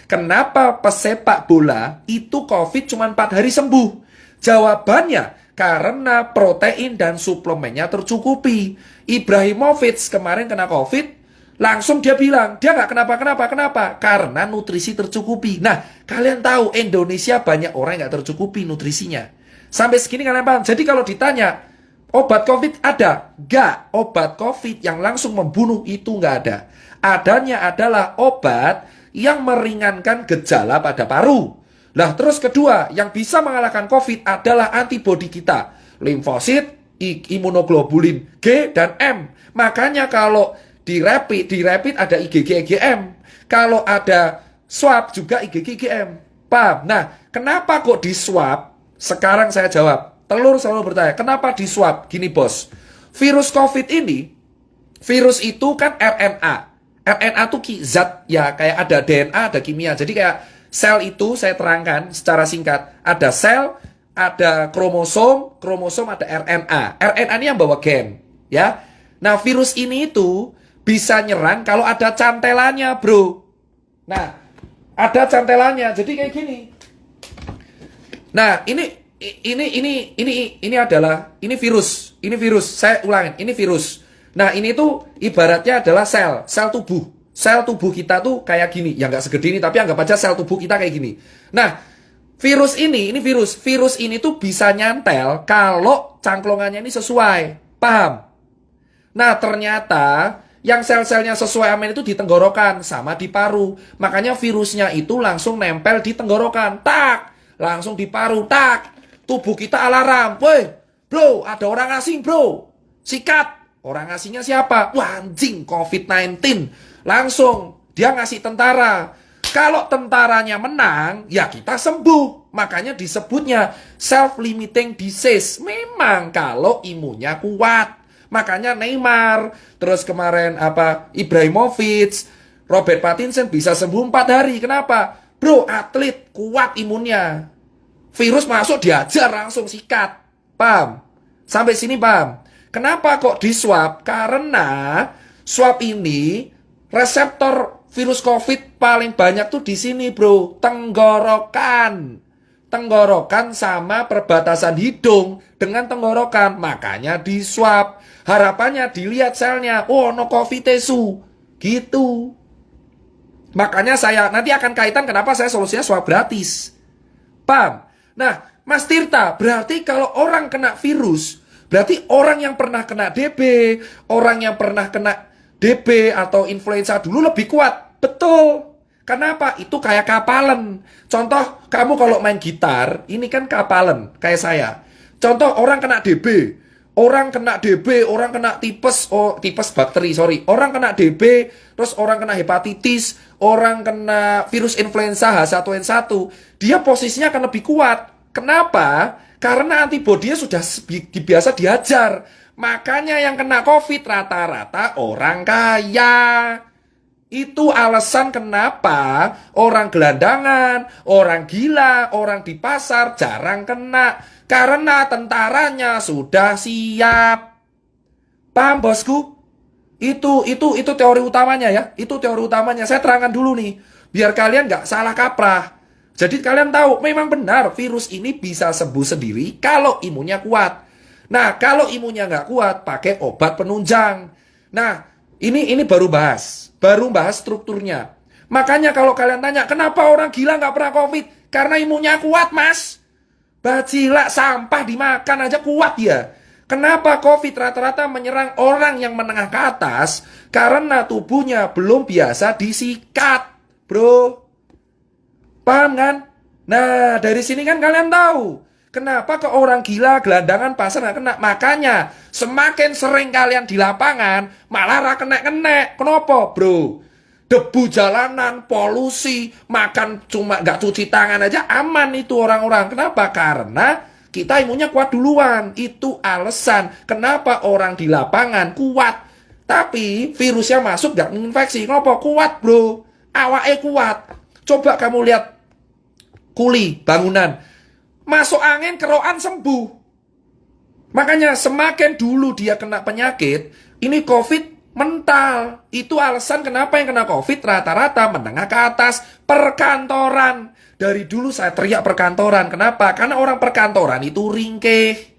Kenapa pesepak bola itu COVID cuma 4 hari sembuh? Jawabannya karena protein dan suplemennya tercukupi. Ibrahimovic kemarin kena COVID, langsung dia bilang, dia nggak kenapa? Karena nutrisi tercukupi. Nah, kalian tahu Indonesia banyak orang yang nggak tercukupi nutrisinya. Sampai segini kalian paham? Jadi kalau ditanya, obat COVID ada? Nggak. Obat COVID yang langsung membunuh itu nggak ada. Adanya adalah obat yang meringankan gejala pada paru. Nah, terus kedua, yang bisa mengalahkan COVID adalah antibodi kita. Limfosit, imunoglobulin G dan M. Makanya kalau di rapid ada IgG IgM. Kalau ada swab juga IgG IgM. Paham? Nah, kenapa kok di swab? Sekarang saya jawab. Telur selalu bertanya, kenapa di swab? Gini bos, virus COVID ini, virus itu kan RNA. RNA itu zat ya, kayak ada DNA, ada kimia. Jadi kayak sel itu saya terangkan secara singkat. Ada sel, ada kromosom, ada RNA. RNA ini yang bawa gen, ya. Nah, virus ini itu bisa nyerang kalau ada cantelannya, bro. Nah, ada cantelannya. Jadi kayak gini. Nah, ini adalah virus. Ini virus. Saya ulangin, ini virus. Nah, ini tuh ibaratnya adalah sel tubuh. Sel tubuh kita tuh kayak gini. Ya nggak segede ini, tapi anggap aja sel tubuh kita kayak gini. Nah, virus ini virus. Virus ini tuh bisa nyantel kalau cangklongannya ini sesuai. Paham? Nah, ternyata yang sel-selnya sesuai amin itu di tenggorokan sama di paru. Makanya virusnya itu langsung nempel di tenggorokan. Tak! Langsung di paru. Tak! Tubuh kita alarm. Woi, bro, ada orang asing, bro. Sikat! Orang asingnya siapa? Wah, anjing, COVID-19. Langsung, dia ngasih tentara. Kalau tentaranya menang, ya kita sembuh. Makanya disebutnya self-limiting disease. Memang kalau imunnya kuat. Makanya Neymar, terus kemarin Ibrahimovic, Robert Pattinson bisa sembuh 4 hari. Kenapa? Bro, atlet kuat imunnya. Virus masuk diajar langsung sikat. Paham? Sampai sini paham? Kenapa kok di swab? Karena swab ini reseptor virus COVID paling banyak tuh di sini, bro. Tenggorokan. Tenggorokan sama perbatasan hidung dengan tenggorokan. Makanya di swab. Harapannya dilihat selnya. Oh, no COVID tesu. Gitu. Makanya saya nanti akan kaitan kenapa saya solusinya swab gratis. Paham? Nah, Mas Tirta, berarti kalau orang kena virus, berarti orang yang pernah kena DB, orang yang pernah kena DB atau influenza dulu lebih kuat. Betul. Kenapa? Itu kayak kapalan. Contoh, kamu kalau main gitar, ini kan kapalan, kayak saya. Contoh, orang kena DB, orang kena DB, orang kena tipes, tipes bakteri, sorry. Orang kena DB, terus orang kena hepatitis, orang kena virus influenza H1N1. Dia posisinya akan lebih kuat. Kenapa? Karena antibodinya sudah biasa diajar. Makanya yang kena COVID rata-rata orang kaya. Itu alasan kenapa orang gelandangan, orang gila, orang di pasar jarang kena. Karena tentaranya sudah siap. Paham bosku? Itu teori utamanya ya. Itu teori utamanya. Saya terangkan dulu nih. Biar kalian nggak salah kaprah. Jadi kalian tahu, memang benar virus ini bisa sembuh sendiri kalau imunnya kuat. Nah, kalau imunnya nggak kuat, pakai obat penunjang. Nah, ini baru bahas strukturnya. Makanya kalau kalian tanya, kenapa orang gila nggak pernah COVID? Karena imunnya kuat, mas. Bacila sampah dimakan aja kuat ya. Kenapa COVID rata-rata menyerang orang yang menengah ke atas? Karena tubuhnya belum biasa disikat, bro. Paham kan? Nah, dari sini kan kalian tahu kenapa ke orang gila, gelandangan, pasar nggak kena. Makanya semakin sering kalian di lapangan, malah kena. Kenapa, bro? Debu jalanan, polusi, makan cuma nggak cuci tangan aja aman itu orang-orang. Kenapa? Karena kita imunnya kuat duluan. Itu alasan kenapa orang di lapangan kuat. Tapi virusnya masuk nggak menginfeksi. Kenapa? Kuat, bro. Awake kuat. Coba kamu lihat kuli, bangunan. Masuk angin, kerokan sembuh. Makanya semakin dulu dia kena penyakit, ini COVID Mental. Itu alasan kenapa yang kena COVID rata-rata menengah ke atas. Perkantoran. Dari dulu saya teriak perkantoran. Kenapa? Karena orang perkantoran itu ringkih.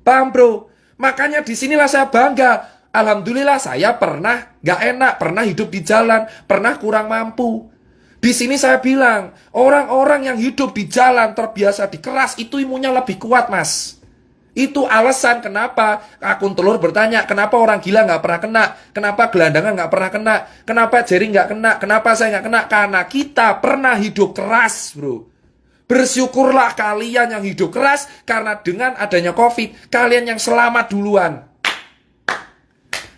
Paham bro? Makanya disinilah saya bangga. Alhamdulillah saya pernah gak enak, pernah hidup di jalan, pernah kurang mampu. Di sini saya bilang, orang-orang yang hidup di jalan terbiasa dikeras itu imunnya lebih kuat mas. Itu alasan kenapa akun telur bertanya, kenapa orang gila gak pernah kena, kenapa gelandangan gak pernah kena, kenapa jering gak kena, kenapa saya gak kena. Karena kita pernah hidup keras bro. Bersyukurlah kalian yang hidup keras, karena dengan adanya COVID, kalian yang selamat duluan.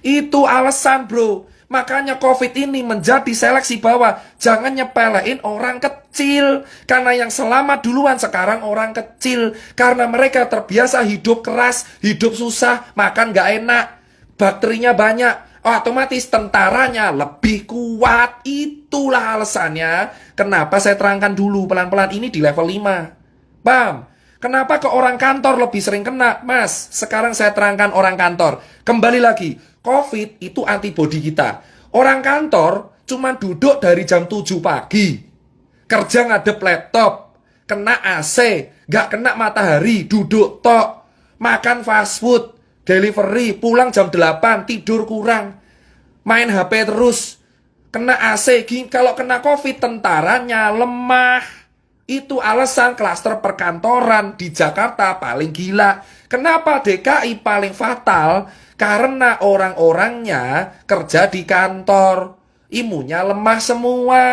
Itu alasan bro. Makanya COVID ini menjadi seleksi bahwa jangan nyepelein orang kecil. Karena yang selamat duluan sekarang orang kecil. Karena mereka terbiasa hidup keras, hidup susah, makan gak enak, bakterinya banyak, otomatis tentaranya lebih kuat. Itulah alasannya kenapa saya terangkan dulu pelan-pelan ini di level 5. Paham? Kenapa ke orang kantor lebih sering kena? Mas, sekarang saya terangkan orang kantor. Kembali lagi, COVID itu antibodi kita. Orang kantor cuma duduk dari jam 7 pagi. Kerja ngadep laptop, kena AC, gak kena matahari, duduk tok. Makan fast food, delivery, pulang jam 8, tidur kurang. Main HP terus, kena AC. Kalau kena COVID, tentaranya lemah. Itu alasan klaster perkantoran di Jakarta paling gila. Kenapa DKI paling fatal? Karena orang-orangnya kerja di kantor. Imunnya lemah semua.